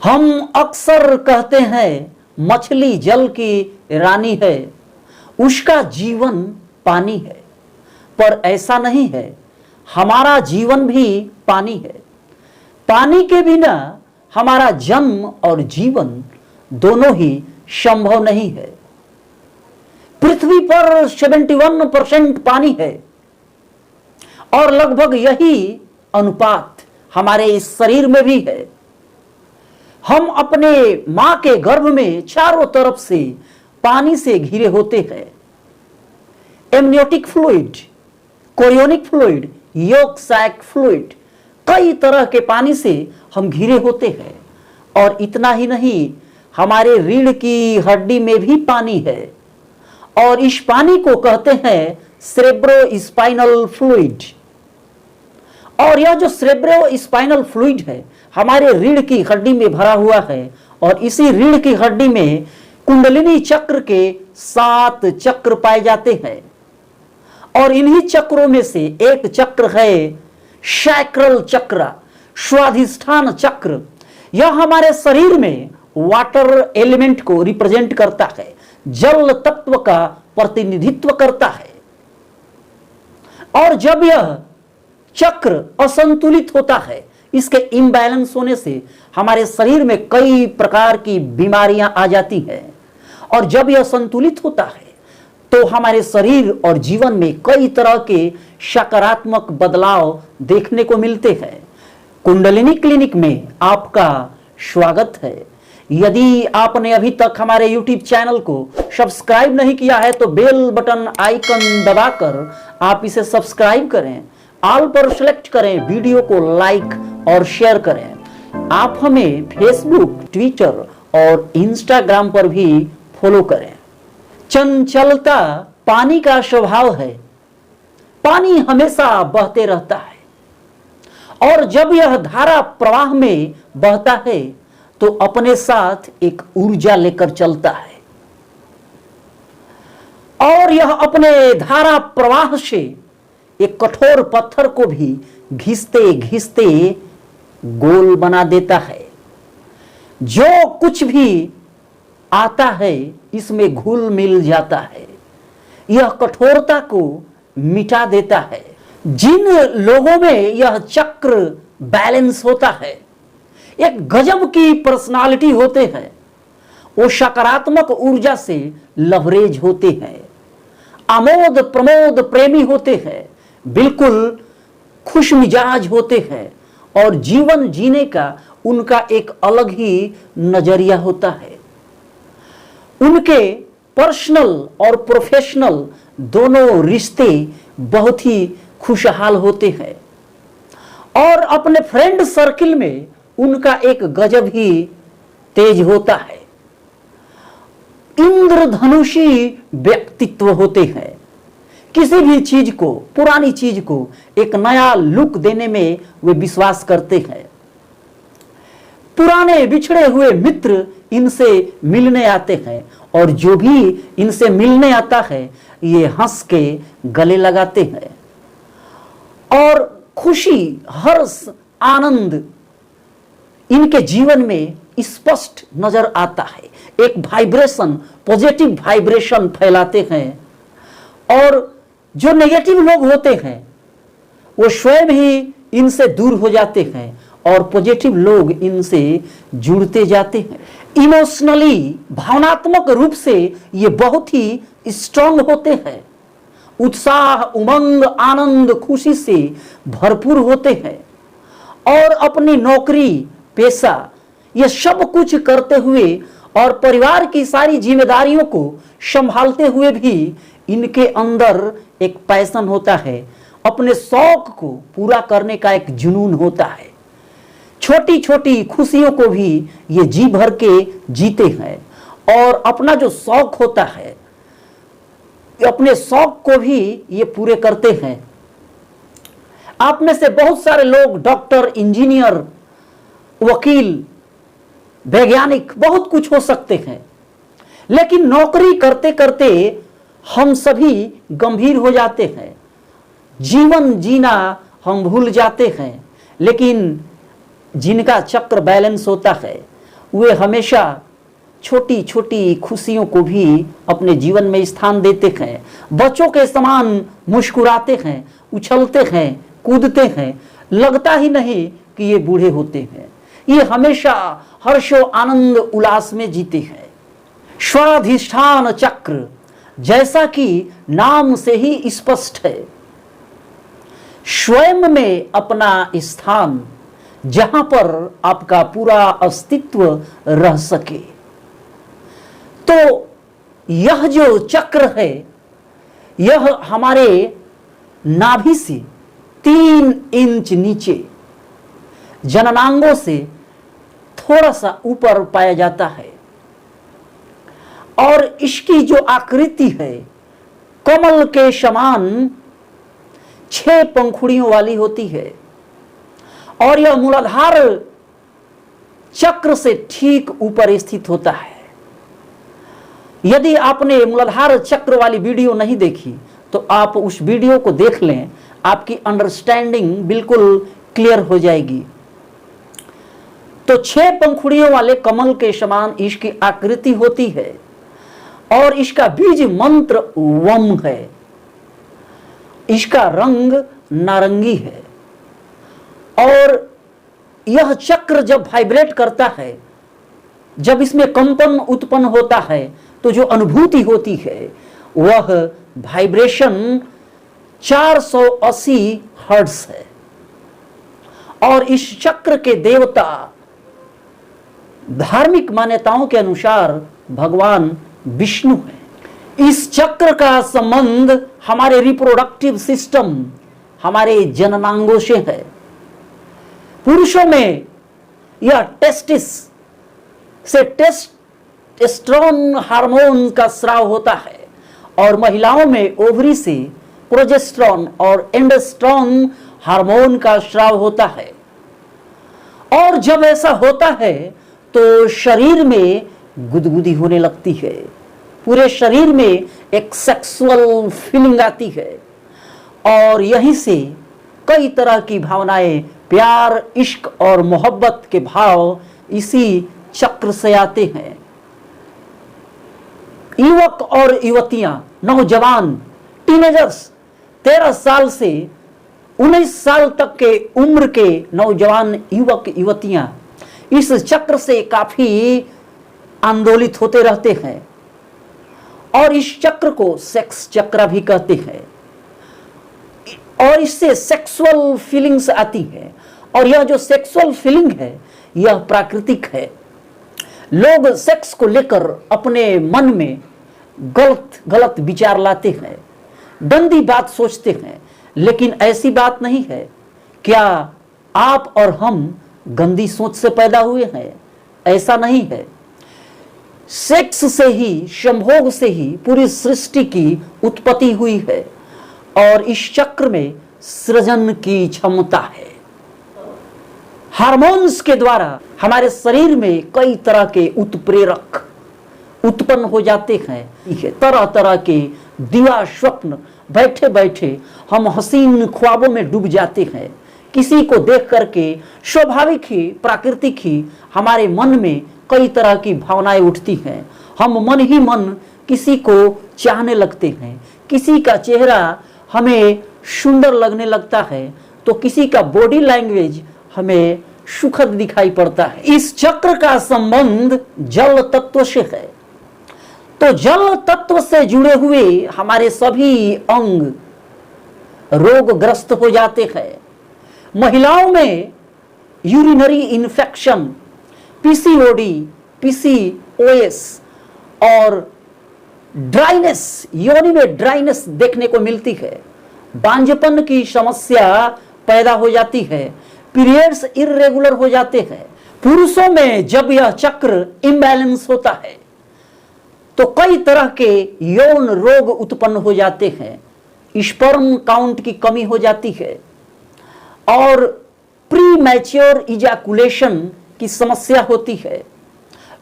हम अक्सर कहते हैं मछली जल की रानी है, उसका जीवन पानी है, पर ऐसा नहीं है। हमारा जीवन भी पानी है। पानी के बिना हमारा जन्म और जीवन दोनों ही संभव नहीं है। पृथ्वी पर 71% पानी है और लगभग यही अनुपात हमारे इस शरीर में भी है। हम अपने मां के गर्भ में चारों तरफ से पानी से घिरे होते हैं। Amniotic fluid, chorionic fluid, yolk sac fluid, कई तरह के पानी से हम घिरे होते हैं। और इतना ही नहीं, हमारे रीढ़ की हड्डी में भी पानी है और इस पानी को कहते हैं सेरेब्रोस्पाइनल फ्लूइड। और यह जो सेरेब्रोस्पाइनल फ्लूइड है हमारे रीढ़ की हड्डी में भरा हुआ है और इसी रीढ़ की हड्डी में कुंडलिनी चक्र के 7 चक्र पाए जाते हैं और इन्हीं चक्रों में से एक चक्र है सैक्रल चक्र, स्वाधिष्ठान चक्र। यह हमारे शरीर में वाटर एलिमेंट को रिप्रेजेंट करता है, जल तत्व का प्रतिनिधित्व करता है। और जब यह चक्र असंतुलित होता है, इसके इम्बैलेंस होने से हमारे शरीर में कई प्रकार की बीमारियां आ जाती हैं। और जब यह संतुलित होता है तो हमारे शरीर और जीवन में कई तरह के सकारात्मक बदलाव देखने को मिलते हैं। कुंडलिनी क्लिनिक में आपका स्वागत है। यदि आपने अभी तक हमारे YouTube चैनल को सब्सक्राइब नहीं किया है तो बेल बटन आइकन दबाकर आप इसे सब्सक्राइब करें, ऑल पर सेलेक्ट करें, वीडियो को लाइक और शेयर करें। आप हमें फेसबुक, ट्विटर और इंस्टाग्राम पर भी फॉलो करें। चंचलता पानी का स्वभाव है। पानी हमेशा बहते रहता है और जब यह धारा प्रवाह में बहता है तो अपने साथ एक ऊर्जा लेकर चलता है और यह अपने धारा प्रवाह से एक कठोर पत्थर को भी घिसते घिसते गोल बना देता है। जो कुछ भी आता है इसमें घुल मिल जाता है, यह कठोरता को मिटा देता है। जिन लोगों में यह चक्र बैलेंस होता है, एक गजब की पर्सनालिटी होते हैं, वो सकारात्मक ऊर्जा से लवरेज होते हैं, आमोद प्रमोद प्रेमी होते हैं, बिल्कुल खुश मिजाज होते हैं और जीवन जीने का उनका एक अलग ही नजरिया होता है। उनके पर्सनल और प्रोफेशनल दोनों रिश्ते बहुत ही खुशहाल होते हैं और अपने फ्रेंड सर्किल में उनका एक गजब ही तेज होता है। इंद्रधनुषी व्यक्तित्व होते हैं। किसी भी चीज को, पुरानी चीज को एक नया लुक देने में वे विश्वास करते हैं। पुराने बिछड़े हुए मित्र इनसे मिलने आते हैं और जो भी इनसे मिलने आता है ये हंस के गले लगाते हैं और खुशी, हर्ष, आनंद इनके जीवन में स्पष्ट नजर आता है। एक वाइब्रेशन, पॉजिटिव वाइब्रेशन फैलाते हैं और जो नेगेटिव लोग होते हैं वो स्वयं ही इनसे दूर हो जाते हैं और पॉजिटिव लोग इनसे जुड़ते जाते हैं। इमोशनली, भावनात्मक रूप से ये बहुत ही स्ट्रांग होते हैं। उत्साह, उमंग, आनंद, खुशी से भरपूर होते हैं और अपनी नौकरी, पेशा ये सब कुछ करते हुए और परिवार की सारी जिम्मेदारियों को संभालते हुए भी इनके अंदर एक पैशन होता है। अपने शौक को पूरा करने का एक जुनून होता है। छोटी छोटी खुशियों को भी ये जी भर के जीते हैं और अपना जो शौक होता है, अपने शौक को भी ये पूरे करते हैं। आप में से बहुत सारे लोग डॉक्टर, इंजीनियर, वकील, वैज्ञानिक बहुत कुछ हो सकते हैं, लेकिन नौकरी करते करते हम सभी गंभीर हो जाते हैं, जीवन जीना हम भूल जाते हैं। लेकिन जिनका चक्र बैलेंस होता है वे हमेशा छोटी छोटी खुशियों को भी अपने जीवन में स्थान देते हैं। बच्चों के समान मुस्कुराते हैं, उछलते हैं, कूदते हैं, लगता ही नहीं कि ये बूढ़े होते हैं। ये हमेशा हर्षो आनंद उल्लास में जीते हैं। स्वाधिष्ठान चक्र, जैसा कि नाम से ही स्पष्ट है, स्वयं में अपना स्थान, जहां पर आपका पूरा अस्तित्व रह सके। तो यह जो चक्र है, यह हमारे नाभि से 3 इंच नीचे जननांगों से थोड़ा सा ऊपर पाया जाता है और इसकी जो आकृति है कमल के समान 6 पंखुड़ियों वाली होती है और यह मूलाधार चक्र से ठीक ऊपर स्थित होता है। यदि आपने मूलाधार चक्र वाली वीडियो नहीं देखी तो आप उस वीडियो को देख लें, आपकी अंडरस्टैंडिंग बिल्कुल क्लियर हो जाएगी। तो 6 पंखुड़ियों वाले कमल के समान इसकी आकृति होती है और इसका बीज मंत्र वम है। इसका रंग नारंगी है और यह चक्र जब वाइब्रेट करता है, जब इसमें कंपन उत्पन्न होता है, तो जो अनुभूति होती है वह वाइब्रेशन 480 हर्ट्ज है। और इस चक्र के देवता धार्मिक मान्यताओं के अनुसार भगवान विष्णु है। इस चक्र का संबंध हमारे रिप्रोडक्टिव सिस्टम, हमारे जननांगों से है। पुरुषों में यह टेस्टिस से टेस्टोस्टेरोन हार्मोन का स्राव होता है और महिलाओं में ओवरी से प्रोजेस्टेरोन और एंडोस्टेरोन हार्मोन का स्राव होता है। और जब ऐसा होता है तो शरीर में गुदगुदी होने लगती है, पूरे शरीर में एक सेक्सुअल फीलिंग आती है और यहीं से कई तरह की भावनाएं, प्यार, इश्क और मोहब्बत के भाव इसी चक्र से आते हैं। युवक और युवतियां, नौजवान, टीनेजर्स, 13 साल से 19 साल तक के उम्र के नौजवान युवक युवतियां इस चक्र से काफी आंदोलित होते रहते हैं और इस चक्र को सेक्स चक्र भी कहते हैं और इससे सेक्सुअल फीलिंग्स आती है। और यह जो सेक्सुअल फीलिंग है यह प्राकृतिक है। लोग सेक्स को लेकर अपने मन में गलत गलत विचार लाते हैं, गंदी बात सोचते हैं, लेकिन ऐसी बात नहीं है। क्या आप और हम गंदी सोच से पैदा हुए हैं? ऐसा नहीं है। सेक्स से ही, संभोग से ही पूरी सृष्टि की उत्पत्ति हुई है और इस चक्र में सृजन की क्षमता है। हार्मोन्स के द्वारा हमारे शरीर में कई तरह के उत्प्रेरक उत्पन्न हो जाते हैं। तरह तरह के दिवा स्वप्न, बैठे बैठे हम हसीन ख्वाबों में डूब जाते हैं। किसी को देख करके स्वाभाविक ही, प्राकृतिक ही हमारे मन में कई तरह की भावनाएं उठती हैं। हम मन ही मन किसी को चाहने लगते हैं। किसी का चेहरा हमें सुंदर लगने लगता है तो किसी का बॉडी लैंग्वेज हमें सुखद दिखाई पड़ता है। इस चक्र का संबंध जल तत्व से है। तो जल तत्व से जुड़े हुए हमारे सभी अंग रोगग्रस्त हो जाते हैं। महिलाओं में यूरिनरी इन्फेक्शन, पीसीओडी, पीसीओएस और ड्राइनेस, योनि में ड्राइनेस देखने को मिलती है। बांझपन की समस्या पैदा हो जाती है। पीरियड्स इर्रेगुलर हो जाते हैं। पुरुषों में जब यह चक्र इम्बैलेंस होता है तो कई तरह के यौन रोग उत्पन्न हो जाते हैं। स्पर्म काउंट की कमी हो जाती है और प्री मैच्योर इजैकुलेशन की समस्या होती है।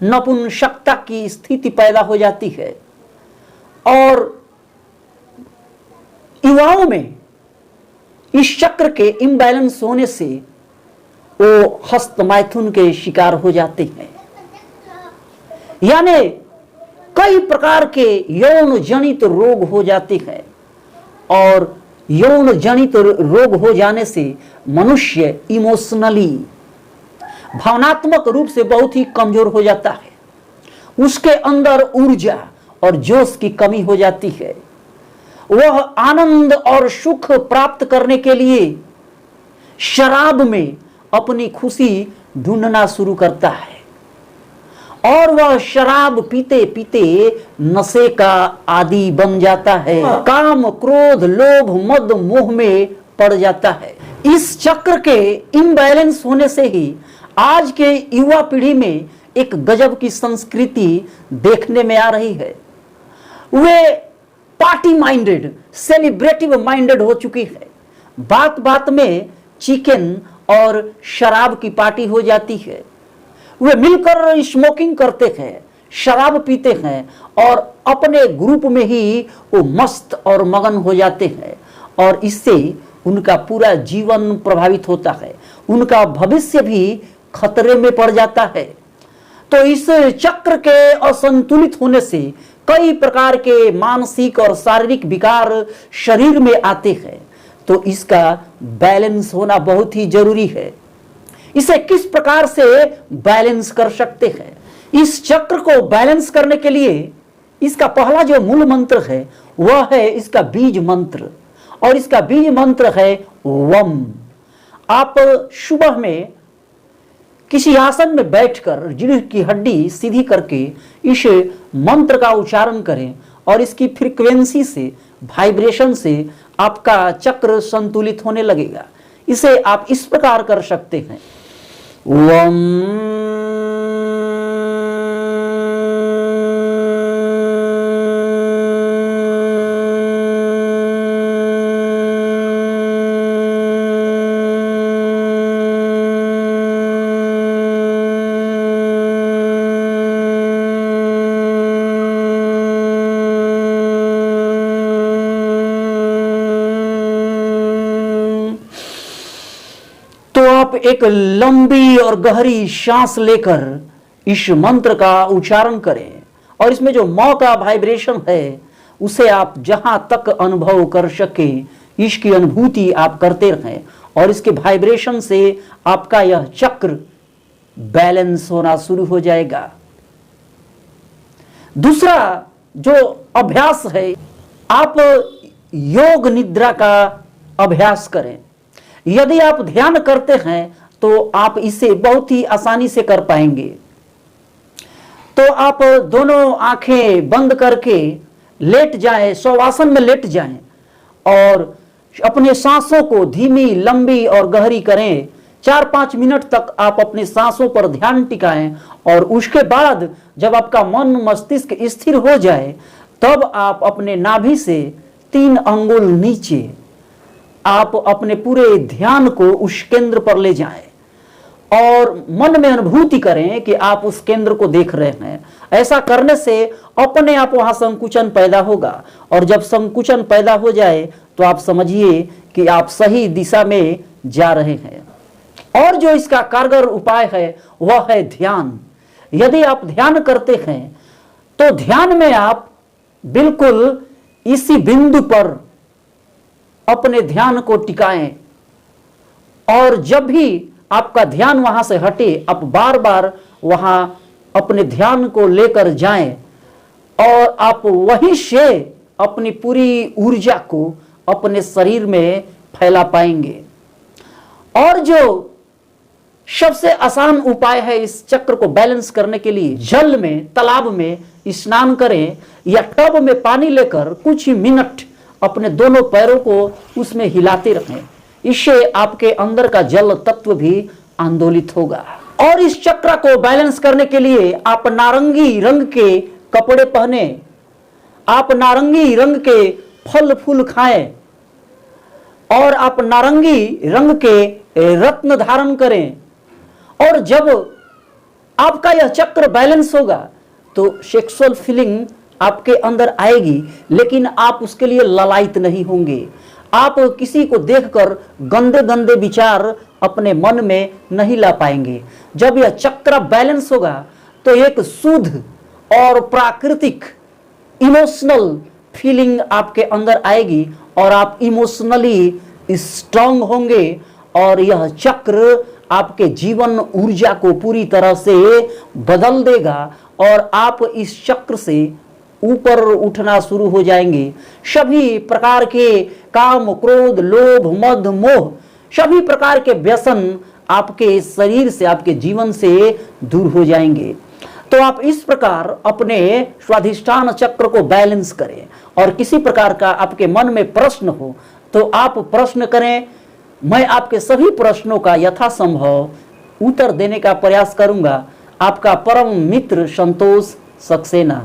नपुंसकता की स्थिति पैदा हो जाती है और युवाओं में इस चक्र के इम्बैलेंस होने से वो हस्त मैथुन के शिकार हो जाते हैं। यानी कई प्रकार के यौन जनित रोग हो जाते हैं और यौन जनित रोग हो जाने से मनुष्य इमोशनली भावनात्मक रूप से बहुत ही कमजोर हो जाता है। उसके अंदर ऊर्जा और जोश की कमी हो जाती है। वह आनंद और सुख प्राप्त करने के लिए शराब में अपनी खुशी ढूंढना शुरू करता है और वह शराब पीते पीते नशे का आदी बन जाता है। काम, क्रोध, लोभ, मद, मोह में पड़ जाता है। इस चक्र के इम्बैलेंस होने से ही आज के युवा पीढ़ी में एक गजब की संस्कृति देखने में आ रही है। वे पार्टी माइंडेड, सेलिब्रेटिव माइंडेड हो चुकी है। बात बात में चिकन और शराब की पार्टी हो जाती है। वे मिलकर स्मोकिंग करते हैं, शराब पीते हैं और अपने ग्रुप में ही वो मस्त और मगन हो जाते हैं और इससे उनका पूरा जीवन प्रभावित होता है। उनका भविष्य भी खतरे में पड़ जाता है। तो इस चक्र के असंतुलित होने से कई प्रकार के मानसिक और शारीरिक विकार शरीर में आते हैं। तो इसका बैलेंस होना बहुत ही जरूरी है। इसे किस प्रकार से बैलेंस कर सकते हैं? इस चक्र को बैलेंस करने के लिए इसका पहला जो मूल मंत्र है वह है इसका बीज मंत्र और इसका बीज मंत्र है वम। आप सुबह में किसी आसन में बैठकर रीढ़ की हड्डी सीधी करके इस मंत्र का उच्चारण करें और इसकी फ्रीक्वेंसी से, वाइब्रेशन से आपका चक्र संतुलित होने लगेगा। इसे आप इस प्रकार कर सकते हैं, वम एक लंबी और गहरी सांस लेकर इस मंत्र का उच्चारण करें और इसमें जो म का वाइब्रेशन है उसे आप जहां तक अनुभव कर सके इसकी अनुभूति आप करते रहें और इसके वाइब्रेशन से आपका यह चक्र बैलेंस होना शुरू हो जाएगा। दूसरा जो अभ्यास है, आप योग निद्रा का अभ्यास करें। यदि आप ध्यान करते हैं तो आप इसे बहुत ही आसानी से कर पाएंगे। तो आप दोनों आंखें बंद करके लेट जाएं, शवासन में लेट जाएं और अपने सांसों को धीमी, लंबी और गहरी करें। 4-5 मिनट तक आप अपने सांसों पर ध्यान टिकाएं और उसके बाद जब आपका मन मस्तिष्क स्थिर हो जाए तब आप अपने नाभि से 3 अंगुल नीचे आप अपने पूरे ध्यान को उस केंद्र पर ले जाएं और मन में अनुभूति करें कि आप उस केंद्र को देख रहे हैं। ऐसा करने से अपने आप वहां संकुचन पैदा होगा और जब संकुचन पैदा हो जाए तो आप समझिए कि आप सही दिशा में जा रहे हैं। और जो इसका कारगर उपाय है वह है ध्यान। यदि आप ध्यान करते हैं तो ध्यान में आप बिल्कुल इसी बिंदु पर अपने ध्यान को टिकाएं और जब भी आपका ध्यान वहां से हटे आप बार बार वहां अपने ध्यान को लेकर जाएं और आप वहीं से अपनी पूरी ऊर्जा को अपने शरीर में फैला पाएंगे। और जो सबसे आसान उपाय है इस चक्र को बैलेंस करने के लिए, जल में, तालाब में स्नान करें या टब में पानी लेकर कुछ ही मिनट अपने दोनों पैरों को उसमें हिलाते रहें। इससे आपके अंदर का जल तत्व भी आंदोलित होगा। और इस चक्र को बैलेंस करने के लिए आप नारंगी रंग के कपड़े पहने, आप नारंगी रंग के फल फूल खाएं और आप नारंगी रंग के रत्न धारण करें। और जब आपका यह चक्र बैलेंस होगा तो सेक्सुअल फीलिंग आपके अंदर आएगी, लेकिन आप उसके लिए ललायित नहीं होंगे। आप किसी को देखकर गंदे गंदे विचार अपने मन में नहीं ला पाएंगे। जब यह चक्र बैलेंस होगा तो एक शुद्ध और प्राकृतिक इमोशनल फीलिंग आपके अंदर आएगी और आप इमोशनली स्ट्रांग होंगे और यह चक्र आपके जीवन ऊर्जा को पूरी तरह से बदल देगा और आप इस चक्र से ऊपर उठना शुरू हो जाएंगे। सभी प्रकार के काम, क्रोध, लोभ, मद, मोह, सभी प्रकार के व्यसन आपके शरीर से, आपके जीवन से दूर हो जाएंगे। तो आप इस प्रकार अपने स्वाधिष्ठान चक्र को बैलेंस करें और किसी प्रकार का आपके मन में प्रश्न हो तो आप प्रश्न करें। मैं आपके सभी प्रश्नों का यथासंभव उत्तर देने का प्रयास करूंगा। आपका परम मित्र संतोष सक्सेना।